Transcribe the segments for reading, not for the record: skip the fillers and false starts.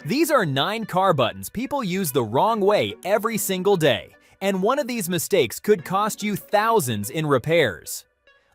These are 9 car buttons people use the wrong way every single day, and one of these mistakes could cost you thousands in repairs.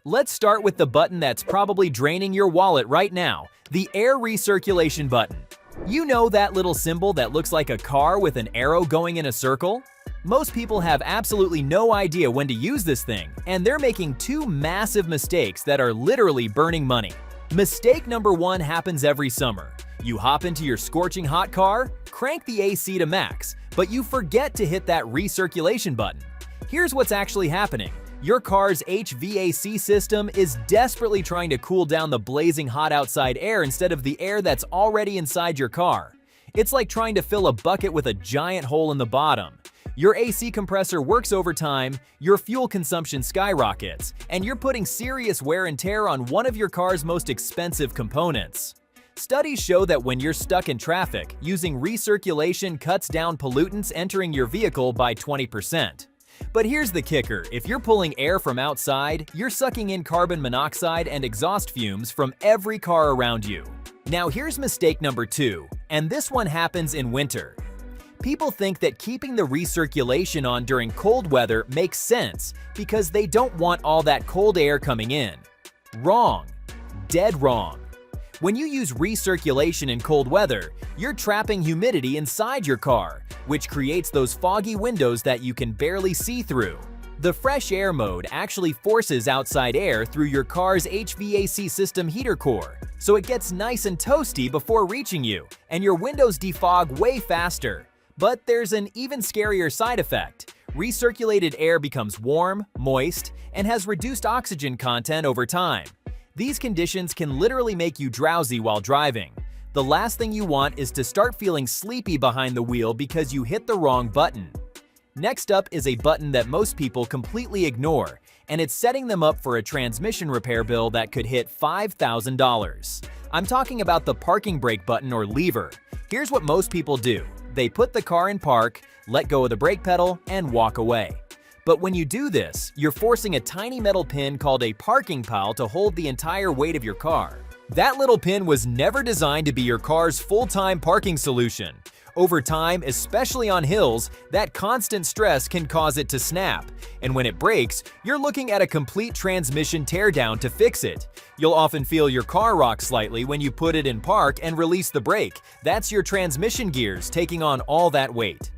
Let's start with the button that's probably draining your wallet right now, the air recirculation button. You know that little symbol that looks like a car with an arrow going in a circle? Most people have absolutely no idea when to use this thing, and they're making 2 massive mistakes that are literally burning money. Mistake number 1 happens every summer. You hop into your scorching hot car, crank the AC to max, but you forget to hit that recirculation button. Here's what's actually happening. Your car's HVAC system is desperately trying to cool down the blazing hot outside air instead of the air that's already inside your car. It's like trying to fill a bucket with a giant hole in the bottom. Your AC compressor works overtime, your fuel consumption skyrockets, and you're putting serious wear and tear on one of your car's most expensive components. Studies show that when you're stuck in traffic, using recirculation cuts down pollutants entering your vehicle by 20%. But here's the kicker, if you're pulling air from outside, you're sucking in carbon monoxide and exhaust fumes from every car around you. Now here's mistake number 2, and this one happens in winter. People think that keeping the recirculation on during cold weather makes sense because they don't want all that cold air coming in. Wrong. Dead wrong. When you use recirculation in cold weather, you're trapping humidity inside your car, which creates those foggy windows that you can barely see through. The fresh air mode actually forces outside air through your car's HVAC system heater core, so it gets nice and toasty before reaching you, and your windows defog way faster. But there's an even scarier side effect. Recirculated air becomes warm, moist, and has reduced oxygen content over time. These conditions can literally make you drowsy while driving. The last thing you want is to start feeling sleepy behind the wheel because you hit the wrong button. Next up is a button that most people completely ignore, and it's setting them up for a transmission repair bill that could hit $5,000. I'm talking about the parking brake button or lever. Here's what most people do. They put the car in park, let go of the brake pedal, and walk away. But when you do this, you're forcing a tiny metal pin called a parking pile to hold the entire weight of your car. That little pin was never designed to be your car's full-time parking solution. Over time, especially on hills, that constant stress can cause it to snap. And when it breaks, you're looking at a complete transmission teardown to fix it. You'll often feel your car rock slightly when you put it in park and release the brake. That's your transmission gears taking on all that weight.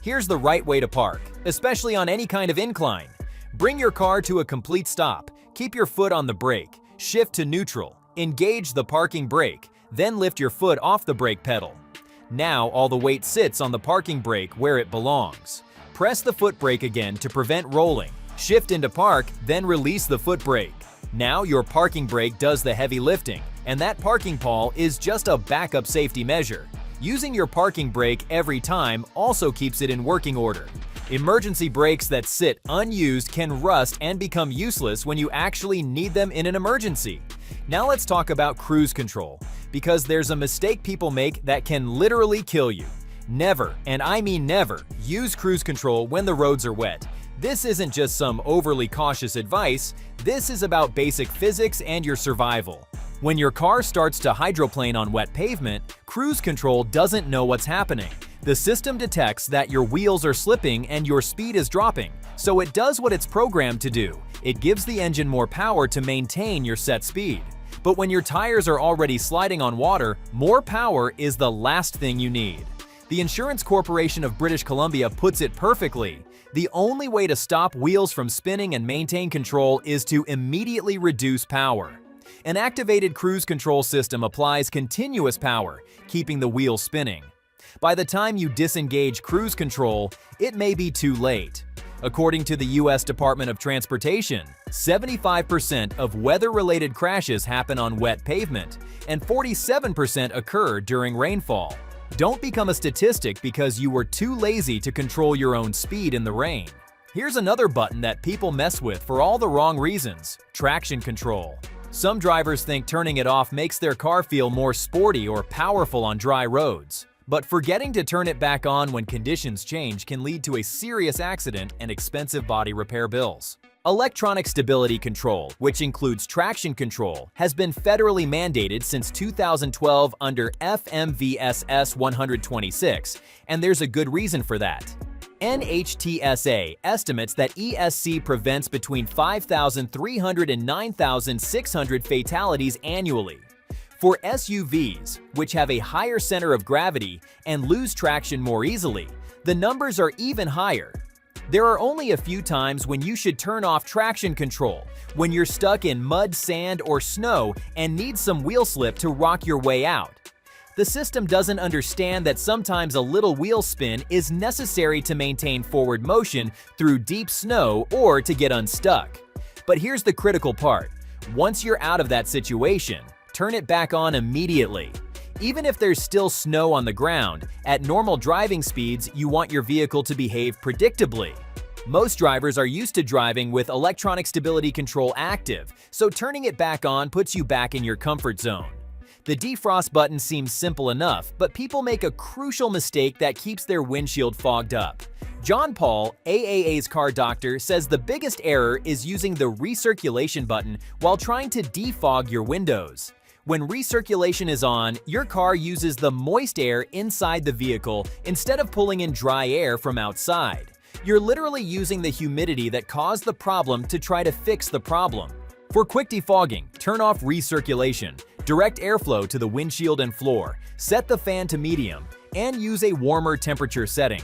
Here's the right way to park, especially on any kind of incline. Bring your car to a complete stop, keep your foot on the brake, shift to neutral, engage the parking brake, then lift your foot off the brake pedal. Now all the weight sits on the parking brake where it belongs. Press the foot brake again to prevent rolling, shift into park, then release the foot brake. Now your parking brake does the heavy lifting, and that parking pole is just a backup safety measure. Using your parking brake every time also keeps it in working order. Emergency brakes that sit unused can rust and become useless when you actually need them in an emergency. Now let's talk about cruise control, because there's a mistake people make that can literally kill you. Never, and I mean never, use cruise control when the roads are wet. This isn't just some overly cautious advice, this is about basic physics and your survival. When your car starts to hydroplane on wet pavement, cruise control doesn't know what's happening. The system detects that your wheels are slipping and your speed is dropping, so it does what it's programmed to do. It gives the engine more power to maintain your set speed. But when your tires are already sliding on water, more power is the last thing you need. The Insurance Corporation of British Columbia puts it perfectly. The only way to stop wheels from spinning and maintain control is to immediately reduce power. An activated cruise control system applies continuous power, keeping the wheels spinning. By the time you disengage cruise control, it may be too late. According to the U.S. Department of Transportation, 75% of weather-related crashes happen on wet pavement, and 47% occur during rainfall. Don't become a statistic because you were too lazy to control your own speed in the rain. Here's another button that people mess with for all the wrong reasons: traction control. Some drivers think turning it off makes their car feel more sporty or powerful on dry roads. But forgetting to turn it back on when conditions change can lead to a serious accident and expensive body repair bills. Electronic stability control, which includes traction control, has been federally mandated since 2012 under FMVSS 126, and there's a good reason for that. NHTSA estimates that ESC prevents between 5,300 and 9,600 fatalities annually. For SUVs, which have a higher center of gravity and lose traction more easily, the numbers are even higher. There are only a few times when you should turn off traction control, when you're stuck in mud, sand, or snow and need some wheel slip to rock your way out. The system doesn't understand that sometimes a little wheel spin is necessary to maintain forward motion through deep snow or to get unstuck. But here's the critical part. Once you're out of that situation, turn it back on immediately. Even if there's still snow on the ground, at normal driving speeds, you want your vehicle to behave predictably. Most drivers are used to driving with electronic stability control active, so turning it back on puts you back in your comfort zone. The defrost button seems simple enough, but people make a crucial mistake that keeps their windshield fogged up. John Paul, AAA's car doctor, says the biggest error is using the recirculation button while trying to defog your windows. When recirculation is on, your car uses the moist air inside the vehicle instead of pulling in dry air from outside. You're literally using the humidity that caused the problem to try to fix the problem. For quick defogging, turn off recirculation, direct airflow to the windshield and floor, set the fan to medium, and use a warmer temperature setting.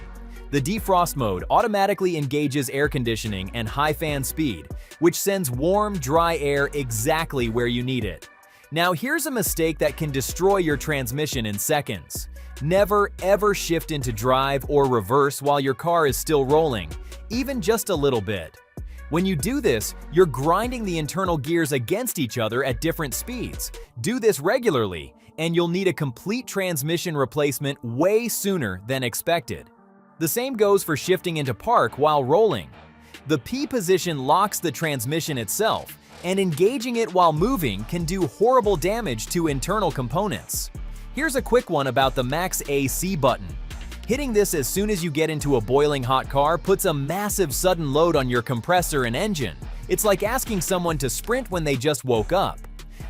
The defrost mode automatically engages air conditioning and high fan speed, which sends warm, dry air exactly where you need it. Now here's a mistake that can destroy your transmission in seconds. Never ever shift into drive or reverse while your car is still rolling, even just a little bit. When you do this, you're grinding the internal gears against each other at different speeds. Do this regularly, and you'll need a complete transmission replacement way sooner than expected. The same goes for shifting into park while rolling. The P position locks the transmission itself, and engaging it while moving can do horrible damage to internal components. Here's a quick one about the Max AC button. Hitting this as soon as you get into a boiling hot car puts a massive sudden load on your compressor and engine. It's like asking someone to sprint when they just woke up.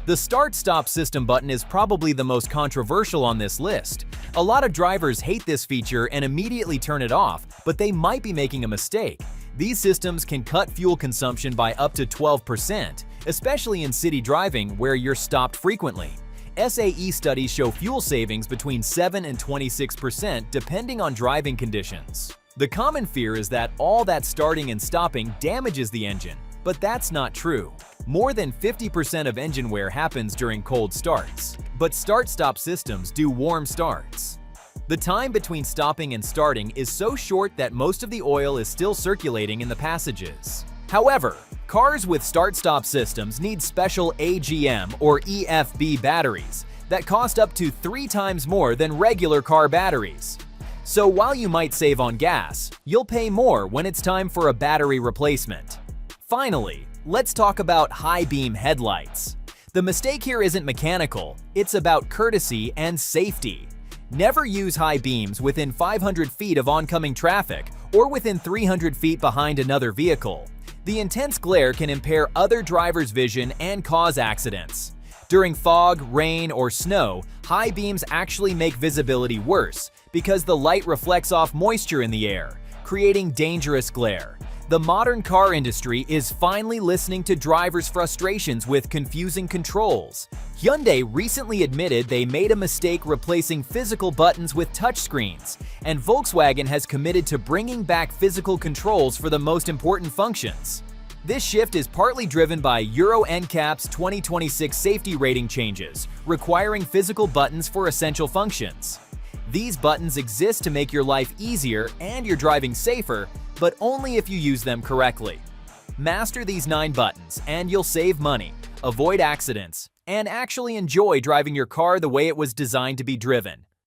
The Start-Stop System button is probably the most controversial on this list. A lot of drivers hate this feature and immediately turn it off, but they might be making a mistake. These systems can cut fuel consumption by up to 12%, especially in city driving where you're stopped frequently. SAE studies show fuel savings between 7 and 26% depending on driving conditions. The common fear is that all that starting and stopping damages the engine, but that's not true. More than 50% of engine wear happens during cold starts, but start-stop systems do warm starts. The time between stopping and starting is so short that most of the oil is still circulating in the passages. However, cars with start-stop systems need special AGM or EFB batteries that cost up to 3 times more than regular car batteries. So while you might save on gas, you'll pay more when it's time for a battery replacement. Finally, let's talk about high beam headlights. The mistake here isn't mechanical, it's about courtesy and safety. Never use high beams within 500 feet of oncoming traffic or within 300 feet behind another vehicle. The intense glare can impair other drivers' vision and cause accidents. During fog, rain, or snow, high beams actually make visibility worse because the light reflects off moisture in the air, creating dangerous glare. The modern car industry is finally listening to drivers' frustrations with confusing controls. Hyundai recently admitted they made a mistake replacing physical buttons with touchscreens, and Volkswagen has committed to bringing back physical controls for the most important functions. This shift is partly driven by Euro NCAP's 2026 safety rating changes, requiring physical buttons for essential functions. These buttons exist to make your life easier and your driving safer, but only if you use them correctly. Master these 9 buttons and you'll save money, avoid accidents, and actually enjoy driving your car the way it was designed to be driven.